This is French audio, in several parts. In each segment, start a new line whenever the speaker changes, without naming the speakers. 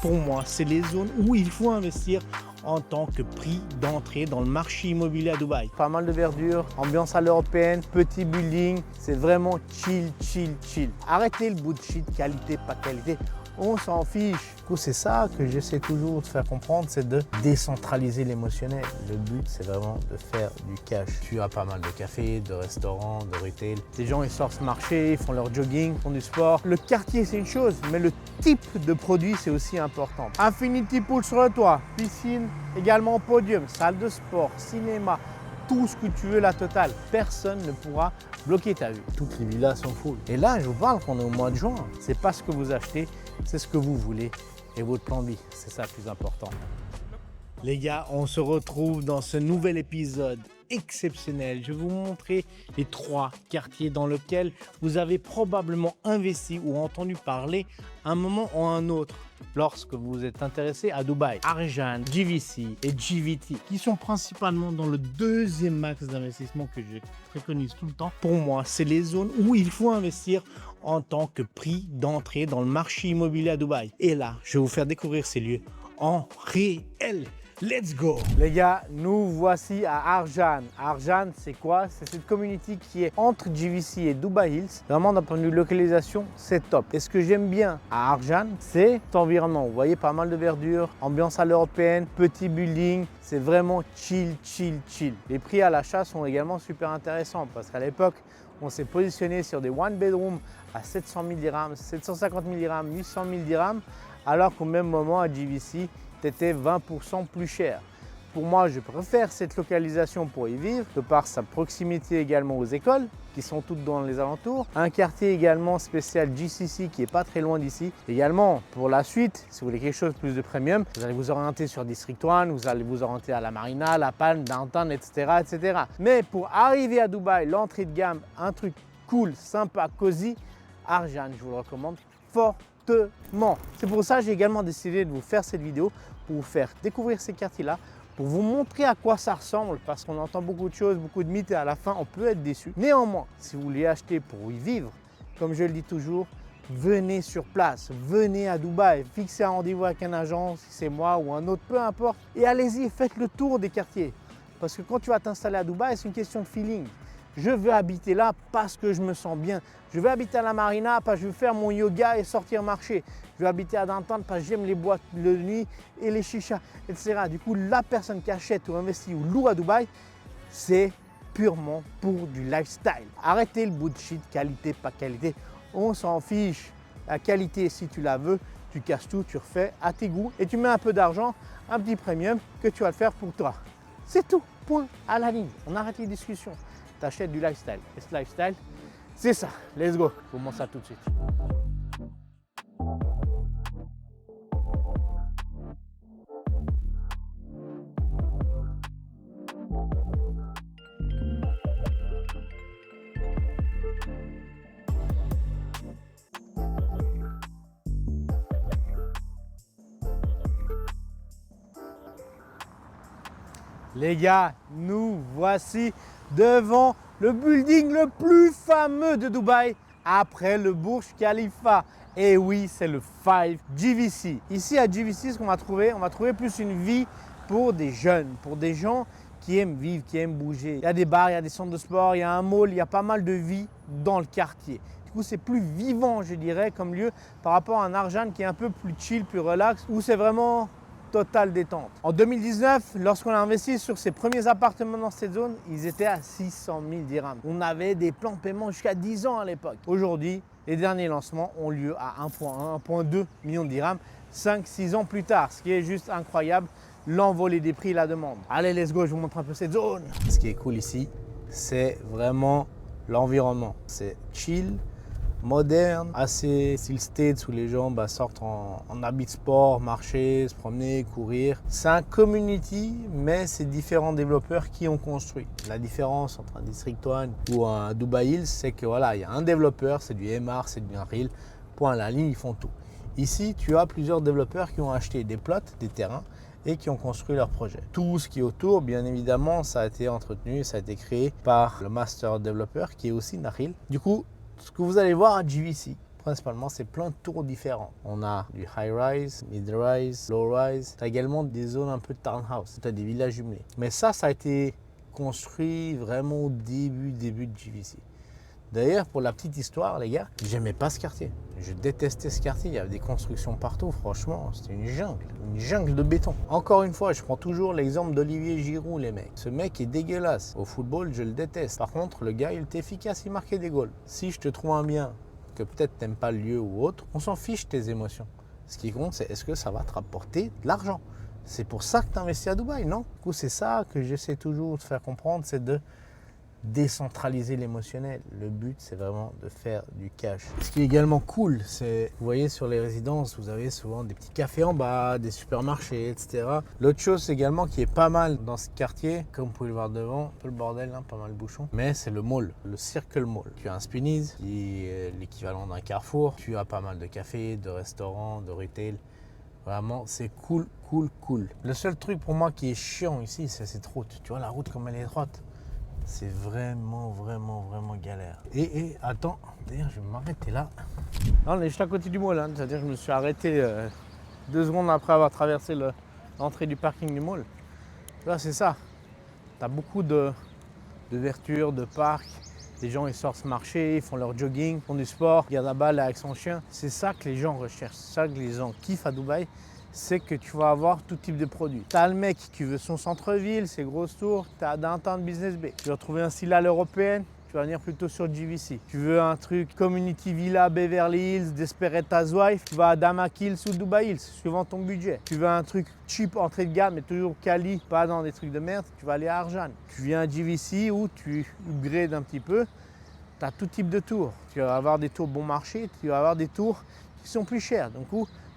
Pour moi, c'est les zones où il faut investir en tant que prix d'entrée dans le marché immobilier à Dubaï. Pas mal de verdure, ambiance à l'européenne, petit building, c'est vraiment chill, chill, chill. Arrêtez le bullshit, qualité, pas qualité. On s'en fiche. Du coup, c'est ça que j'essaie toujours de faire comprendre, c'est de décentraliser l'émotionnel. Le but, c'est vraiment de faire du cash. Tu as pas mal de cafés, de restaurants, de retail. Les gens, ils sortent marcher, ils font leur jogging, font du sport. Le quartier, c'est une chose, mais le type de produit, c'est aussi important. Infinity Pool sur le toit, piscine, également podium, salle de sport, cinéma, tout ce que tu veux, la totale. Personne ne pourra bloquer ta vue. Toutes les villas sont full. Et là, je vous parle qu'on est au mois de juin. C'est pas ce que vous achetez, c'est ce que vous voulez et votre plan de vie. C'est ça le plus important. Les gars, on se retrouve dans ce nouvel épisode exceptionnel. Je vais vous montrer les 3 quartiers dans lesquels vous avez probablement investi ou entendu parler à un moment ou à un autre lorsque vous êtes intéressé à Dubaï. Arjan, GVC et GVT qui sont principalement dans le deuxième axe d'investissement que je préconise tout le temps. Pour moi, c'est les zones où il faut investir en tant que prix d'entrée dans le marché immobilier à Dubaï. Et là, je vais vous faire découvrir ces lieux en réel. Let's go! Les gars, nous voici à Arjan. Arjan, c'est quoi? C'est cette community qui est entre GVC et Dubai Hills. Vraiment, d'un point de vue localisation, c'est top. Et ce que j'aime bien à Arjan, c'est cet environnement. Vous voyez, pas mal de verdure, ambiance à l'européenne, petit building. C'est vraiment chill, chill, chill. Les prix à l'achat sont également super intéressants parce qu'à l'époque, on s'est positionné sur des one bedroom à 700 000 dirhams, 750 000 dirhams, 800 000 dirhams, alors qu'au même moment à GVC, c'était 20% plus cher. Pour moi, je préfère cette localisation pour y vivre, de par sa proximité également aux écoles, qui sont toutes dans les alentours. Un quartier également spécial GCC qui n'est pas très loin d'ici. Également, pour la suite, si vous voulez quelque chose de plus de premium, vous allez vous orienter sur District 1, vous allez vous orienter à la Marina, la Palme, Downtown, etc., etc. Mais pour arriver à Dubaï, l'entrée de gamme, un truc cool, sympa, cosy, Arjan, je vous le recommande fortement. C'est pour ça que j'ai également décidé de vous faire cette vidéo, pour vous faire découvrir ces quartiers-là, pour vous montrer à quoi ça ressemble, parce qu'on entend beaucoup de choses, beaucoup de mythes et à la fin, on peut être déçu. Néanmoins, si vous voulez acheter pour y vivre, comme je le dis toujours, venez sur place, venez à Dubaï, fixez un rendez-vous avec un agent, si c'est moi ou un autre, peu importe, et allez-y, faites le tour des quartiers. Parce que quand tu vas t'installer à Dubaï, c'est une question de feeling. Je veux habiter là parce que je me sens bien. Je veux habiter à la Marina parce que je veux faire mon yoga et sortir marcher. Je veux habiter à Downtown parce que j'aime les boîtes de nuit et les chichas, etc. Du coup, la personne qui achète ou investit ou loue à Dubaï, c'est purement pour du lifestyle. Arrêtez le bullshit, qualité, pas qualité. On s'en fiche. La qualité, si tu la veux, tu casses tout, tu refais à tes goûts et tu mets un peu d'argent, un petit premium que tu vas le faire pour toi. C'est tout. Point à la ligne. On arrête les discussions. Tu achètes du lifestyle. Et ce lifestyle, c'est ça. Let's go. Je vous montre ça tout de suite. Les gars, nous voici devant le building le plus fameux de Dubaï après le Burj Khalifa. Et oui, c'est le 5 GVC. Ici à GVC, ce qu'on va trouver, on va trouver plus une vie pour des jeunes, pour des gens qui aiment vivre, qui aiment bouger. Il y a des bars, il y a des centres de sport, il y a un mall, il y a pas mal de vie dans le quartier. Du coup, c'est plus vivant, je dirais, comme lieu par rapport à un Arjan qui est un peu plus chill, plus relax, où c'est vraiment totale détente. En 2019, lorsqu'on a investi sur ces premiers appartements dans cette zone, ils étaient à 600 000 dirhams. On avait des plans de paiement jusqu'à 10 ans à l'époque. Aujourd'hui, les derniers lancements ont lieu à 1,1, 1,2 million de dirhams, 5-6 ans plus tard, ce qui est juste incroyable, l'envolée des prix et la demande. Allez, let's go, je vous montre un peu cette zone. Ce qui est cool ici, c'est vraiment l'environnement. C'est chill, moderne, assez style States où les gens sortent en habits de sport, marcher, se promener, courir. C'est un community, mais c'est différents développeurs qui ont construit. La différence entre un District 1 ou un Dubai Hills, c'est que voilà, il y a un développeur, c'est du MR, c'est du Unreal, point à la ligne, ils font tout. Ici, tu as plusieurs développeurs qui ont acheté des plots, des terrains et qui ont construit leur projet. Tout ce qui est autour, bien évidemment, ça a été entretenu, ça a été créé par le master développeur qui est aussi Nahil. Du coup, ce que vous allez voir à GVC, principalement, c'est plein de tours différents. On a du high-rise, mid-rise, low-rise. Tu as également des zones un peu de townhouse. Tu as des villas jumelées. Mais ça a été construit vraiment au début de JVC. D'ailleurs, pour la petite histoire, les gars, j'aimais pas ce quartier. Je détestais ce quartier. Il y avait des constructions partout. Franchement, c'était une jungle de béton. Encore une fois, je prends toujours l'exemple d'Olivier Giroud, les mecs. Ce mec est dégueulasse. Au football, je le déteste. Par contre, le gars, il est efficace, il marquait des goals. Si je te trouve un bien, que peut-être t'aimes pas le lieu ou autre, on s'en fiche tes émotions. Ce qui compte, c'est est-ce que ça va te rapporter de l'argent. C'est pour ça que tu investis à Dubaï, non? Du coup, c'est ça que j'essaie toujours de faire comprendre, c'est de décentraliser l'émotionnel. Le but, c'est vraiment de faire du cash. Ce qui est également cool, c'est, vous voyez, sur les résidences, vous avez souvent des petits cafés en bas, des supermarchés, etc. L'autre chose également qui est pas mal dans ce quartier, comme vous pouvez le voir devant, un peu le bordel, hein, pas mal de bouchons, mais c'est le mall, le Circle Mall. Tu as un Spinneys, qui est l'équivalent d'un Carrefour. Tu as pas mal de cafés, de restaurants, de retail. Vraiment, c'est cool. Le seul truc pour moi qui est chiant ici, c'est cette route. Tu vois la route comme elle est droite. C'est vraiment galère. Et attends, d'ailleurs je vais m'arrêter là. Non, on est juste à côté du mall, hein. C'est-à-dire que je me suis arrêté 2 secondes après avoir traversé l'entrée du parking du mall. Là c'est ça. Tu as beaucoup d'ouvertures, de parcs. Les gens ils sortent se marcher, ils font leur jogging, font du sport, regardent la balle avec son chien. C'est ça que les gens recherchent, c'est ça que les gens kiffent à Dubaï. C'est que tu vas avoir tout type de produits. Tu as le mec qui veut son centre-ville, ses grosses tours, tu as Downtown Business Bay. Tu veux retrouver un style à l'européenne, tu vas venir plutôt sur JVC. Tu veux un truc Community Villa, Beverly Hills, Desperate Housewives, tu vas à Damac Hills ou Dubai Hills, suivant ton budget. Tu veux un truc cheap, entrée de gamme, mais toujours quali, pas dans des trucs de merde, tu vas aller à Arjan. Tu viens à JVC où tu upgrades un petit peu, tu as tout type de tours. Tu vas avoir des tours bon marché, tu vas avoir des tours qui sont plus chers. Donc,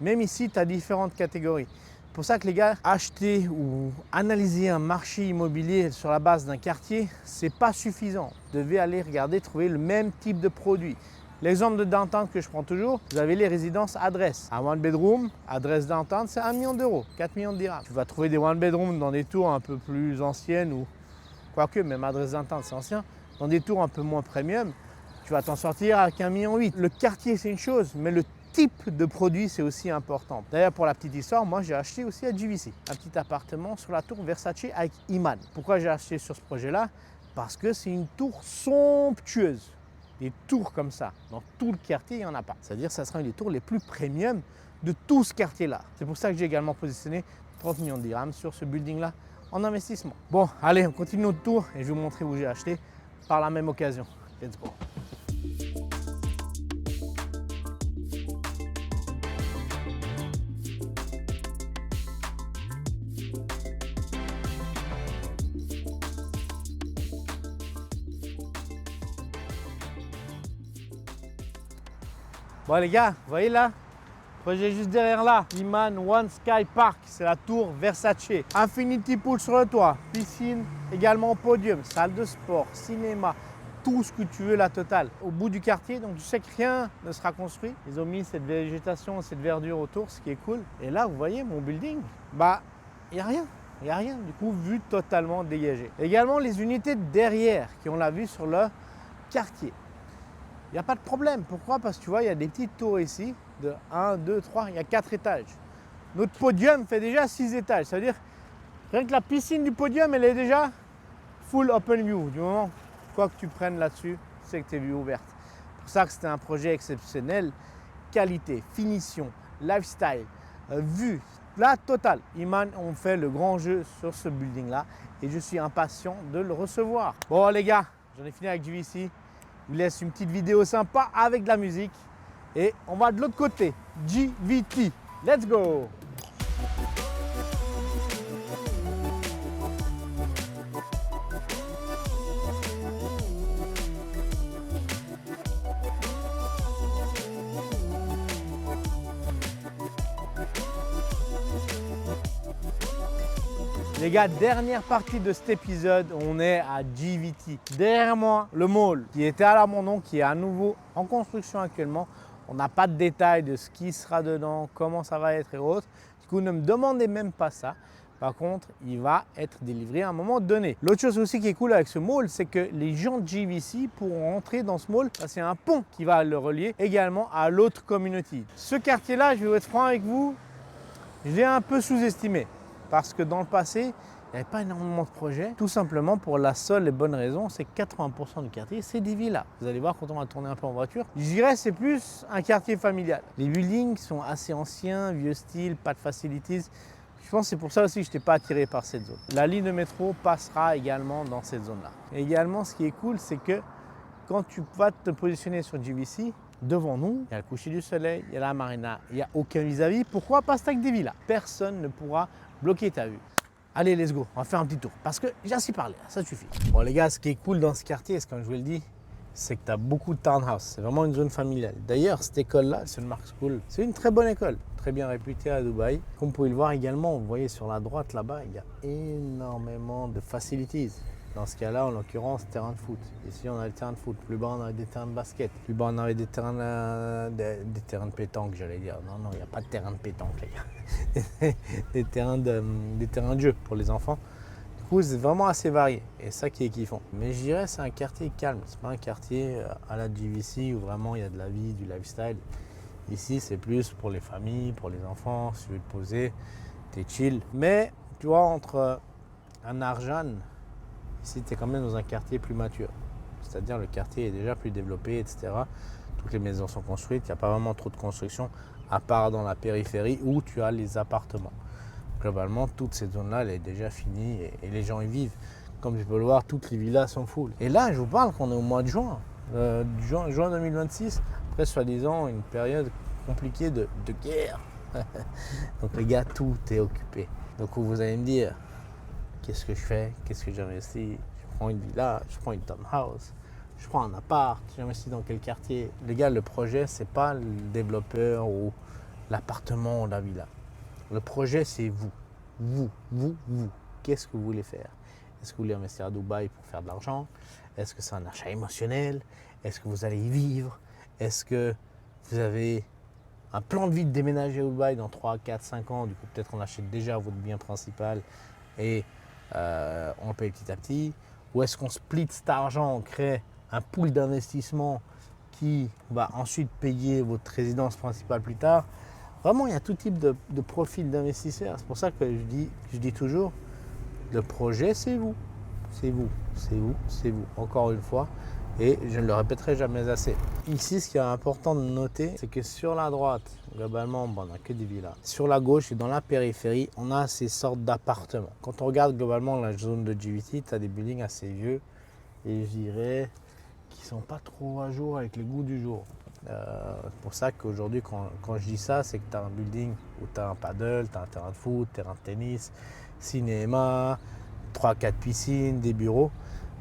même ici, tu as différentes catégories. C'est pour ça que les gars, acheter ou analyser un marché immobilier sur la base d'un quartier, c'est pas suffisant. Vous devez aller regarder, trouver le même type de produit. L'exemple de downtown que je prends toujours, vous avez les résidences adresse. Un one bedroom, adresse downtown, c'est 1 million d'euros, 4 millions de dirhams. Tu vas trouver des one bedroom dans des tours un peu plus anciennes ou quoique, même adresse downtown, c'est ancien. Dans des tours un peu moins premium, tu vas t'en sortir avec 1,8 million. Le quartier, c'est une chose, mais le type de produit, c'est aussi important. D'ailleurs, pour la petite histoire, moi, j'ai acheté aussi à JVC un petit appartement sur la tour Versace avec Iman. Pourquoi j'ai acheté sur ce projet-là? Parce que c'est une tour somptueuse. Des tours comme ça, dans tout le quartier, il n'y en a pas. C'est-à-dire que ça sera une des tours les plus premium de tout ce quartier-là. C'est pour ça que j'ai également positionné 30 millions de dirhams sur ce building-là en investissement. Bon, allez, on continue notre tour et je vais vous montrer où j'ai acheté par la même occasion. Let's go. Bon les gars, vous voyez là, projet juste derrière là, Iman One Sky Park, c'est la tour Versace. Infinity Pool sur le toit, piscine également au podium, salle de sport, cinéma, tout ce que tu veux, la totale. Au bout du quartier, donc tu sais que rien ne sera construit. Ils ont mis cette végétation, cette verdure autour, ce qui est cool. Et là, vous voyez mon building, bah, il n'y a rien. Il n'y a rien, du coup, vue totalement dégagée. Également les unités derrière qui ont la vue sur le quartier. Il n'y a pas de problème. Pourquoi? Parce que tu vois, il y a des petites tours ici de 1, 2, 3, il y a 4 étages. Notre podium fait déjà 6 étages. Ça veut dire rien que la piscine du podium, elle est déjà full open view. Du moment quoi que tu prennes là-dessus, tu sais que tes vues ouvertes. C'est pour ça que c'était un projet exceptionnel. Qualité, finition, lifestyle, vue, la totale. Iman ont fait le grand jeu sur ce building-là et je suis impatient de le recevoir. Bon les gars, j'en ai fini avec JVC. Je vous laisse une petite vidéo sympa avec de la musique et on va de l'autre côté, JVT. Let's go! Les gars, dernière partie de cet épisode, on est à JVT. Derrière moi, le mall qui était à l'abandon, qui est à nouveau en construction actuellement. On n'a pas de détails de ce qui sera dedans, comment ça va être et autres. Du coup, ne me demandez même pas ça. Par contre, il va être délivré à un moment donné. L'autre chose aussi qui est cool avec ce mall, c'est que les gens de JVC pourront entrer dans ce mall. C'est un pont qui va le relier également à l'autre community. Ce quartier-là, je vais être franc avec vous, je l'ai un peu sous-estimé parce que dans le passé, il n'y avait pas énormément de projets. Tout simplement pour la seule et bonne raison, c'est que 80% du quartier, c'est des villas. Vous allez voir quand on va tourner un peu en voiture. Je dirais c'est plus un quartier familial. Les buildings sont assez anciens, vieux style, pas de facilities. Je pense que c'est pour ça aussi que je n'étais pas attiré par cette zone. La ligne de métro passera également dans cette zone-là. Également, ce qui est cool, c'est que quand tu vas te positionner sur JVC, devant nous, il y a le coucher du soleil, il y a la marina, il n'y a aucun vis-à-vis. Pourquoi? Parce que avec des villas. Personne ne pourra bloquer ta vue. Allez, let's go, on va faire un petit tour. Parce que j'ai assez parlé, ça suffit. Bon les gars, ce qui est cool dans ce quartier, comme je vous le dis, c'est que tu as beaucoup de townhouse. C'est vraiment une zone familiale. D'ailleurs, cette école-là, c'est une Mark School. C'est une très bonne école, très bien réputée à Dubaï. Comme vous pouvez le voir également, vous voyez sur la droite là-bas, il y a énormément de facilities. Dans ce cas-là, en l'occurrence, terrain de foot. Ici, on a le terrain de foot. Plus bas, on a des terrains de basket. Plus bas, on a des terrains de pétanque, j'allais dire. Non, il n'y a pas de terrain de pétanque, les gars. des terrains de jeu pour les enfants. Du coup, c'est vraiment assez varié. Et ça qui est kiffant. Mais je dirais c'est un quartier calme. C'est pas un quartier à la JVC où vraiment il y a de la vie, du lifestyle. Ici, c'est plus pour les familles, pour les enfants. Si tu veux te poser, t'es chill. Mais, tu vois, entre un Arjan, ici, tu es quand même dans un quartier plus mature. C'est-à-dire le quartier est déjà plus développé, etc. Toutes les maisons sont construites. Il n'y a pas vraiment trop de construction, à part dans la périphérie où tu as les appartements. Globalement, toute cette zone-là, elle est déjà finie et les gens y vivent. Comme tu peux le voir, toutes les villas sont full. Et là, je vous parle qu'on est au mois de juin. Juin 2026, après soi-disant une période compliquée de guerre. Donc les gars, tout est occupé. Donc vous allez me dire, qu'est-ce que je fais? Qu'est-ce que j'investis? Je prends une villa, je prends une townhouse, je prends un appart, j'investis dans quel quartier? Les gars, le projet, c'est pas le développeur ou l'appartement ou la villa. Le projet, c'est vous. Vous. Qu'est-ce que vous voulez faire? Est-ce que vous voulez investir à Dubaï pour faire de l'argent? Est-ce que c'est un achat émotionnel? Est-ce que vous allez y vivre? Est-ce que vous avez un plan de vie de déménager à Dubaï dans 3, 4, 5 ans? Du coup, peut-être on achète déjà votre bien principal et on le paye petit à petit. Ou est-ce qu'on split cet argent, on crée un pool d'investissement qui va ensuite payer votre résidence principale plus tard? Vraiment, il y a tout type de profil d'investisseur. C'est pour ça que je dis toujours, le projet, c'est vous. C'est vous. Encore une fois, et je ne le répéterai jamais assez. Ici, ce qui est important de noter, c'est que sur la droite, globalement, on n'a que des villas. Sur la gauche et dans la périphérie, on a ces sortes d'appartements. Quand on regarde globalement la zone de JVC, tu as des buildings assez vieux et je dirais qui ne sont pas trop à jour avec le goût du jour. C'est pour ça qu'aujourd'hui, quand je dis ça, c'est que tu as un building où tu as un paddle, tu as un terrain de foot, terrain de tennis, cinéma, 3-4 piscines, des bureaux.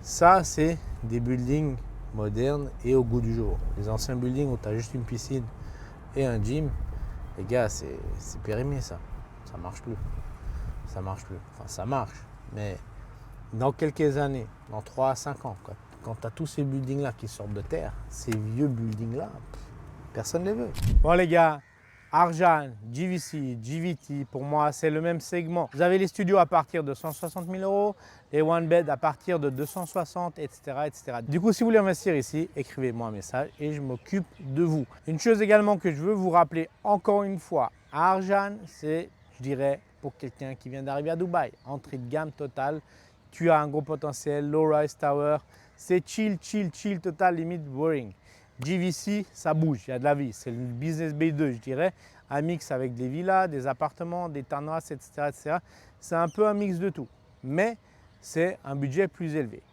Ça, c'est des buildings modernes et au goût du jour. Les anciens buildings où tu as juste une piscine et un gym, les gars, c'est périmé ça. Ça marche plus. Enfin, ça marche, mais dans quelques années, dans 3 à 5 ans, quand tu as tous ces buildings-là qui sortent de terre, ces vieux buildings-là, personne ne les veut. Bon les gars, Arjan, JVC, JVT, pour moi, c'est le même segment. Vous avez les studios à partir de 160 000 €, les one bed à partir de 260, etc., etc. Du coup, si vous voulez investir ici, écrivez-moi un message et je m'occupe de vous. Une chose également que je veux vous rappeler encore une fois, Arjan, c'est, je dirais, pour quelqu'un qui vient d'arriver à Dubaï, entrée de gamme totale. Tu as un gros potentiel, low-rise tower, c'est chill total, limite boring. JVC, ça bouge, il y a de la vie. C'est le business B2, je dirais. Un mix avec des villas, des appartements, des townhouses, etc., etc. C'est un peu un mix de tout. Mais c'est un budget plus élevé.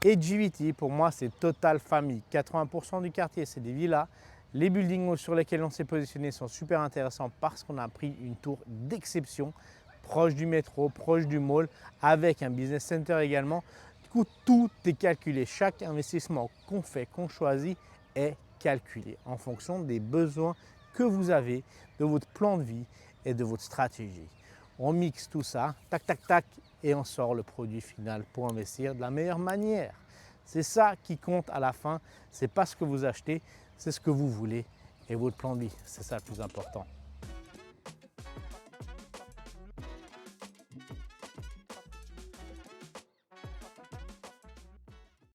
Et JVT, pour moi, c'est total famille. 80% du quartier, c'est des villas. Les buildings sur lesquels on s'est positionné sont super intéressants parce qu'on a pris une tour d'exception, proche du métro, proche du mall, avec un business center également. Du coup, tout est calculé. Chaque investissement qu'on fait, qu'on choisit, est calculé en fonction des besoins que vous avez, de votre plan de vie et de votre stratégie. On mixe tout ça, tac, tac, tac, et on sort le produit final pour investir de la meilleure manière. C'est ça qui compte à la fin. Ce n'est pas ce que vous achetez, c'est ce que vous voulez et votre plan de vie. C'est ça le plus important.